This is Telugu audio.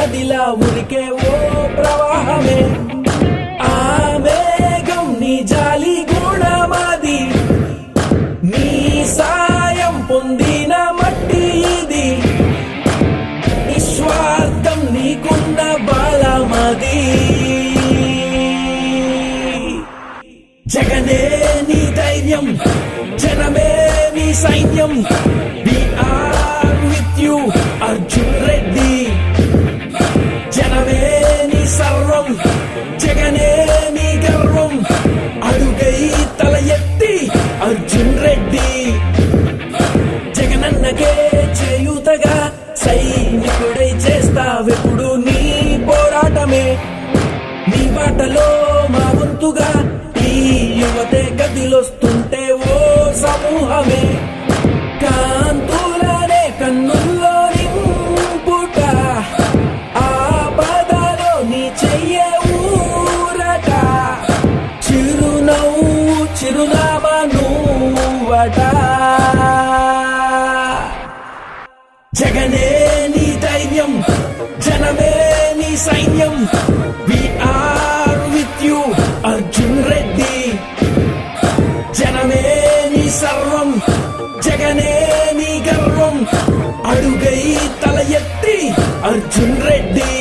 నదిలా ఉరికే ఓ ప్రవాహమే ఆ మేఘం నీ జాలి గుణమాది నీ సాయం పొందిన మట్టి ఇది నిస్వార్థం నీకున్న బలమది జగనే నీ ధైర్యం జనమే నీ సైన్యం we are with you Arjun Reddy జనమే నీ సర్వం జగనే నీ గర్వం అడుగై తల ఎత్తి అర్జున్ రెడ్డి జగనన్నకే చేయూతగా సైనికుడై చేస్తావెప్పుడు నీ పోరాటమే నీ బాటలో మా వంతుగా ఈ యువతే గదిలొస్తుంటే ఓ సమూహమే కాంతులనే కన్నుల్లో నింపుట ఆపదలో నీ చెయ్యే ఊరట చిరునవ్వు చిరునామా నువ్వట జగనే నీ ధైర్యం జనమే నీ సైన్యం we are with you Arjun Reddy జనమే నీ సర్వం జగనే నీ గర్వం అడుగై తల ఎత్తి అర్జున్ రెడ్డి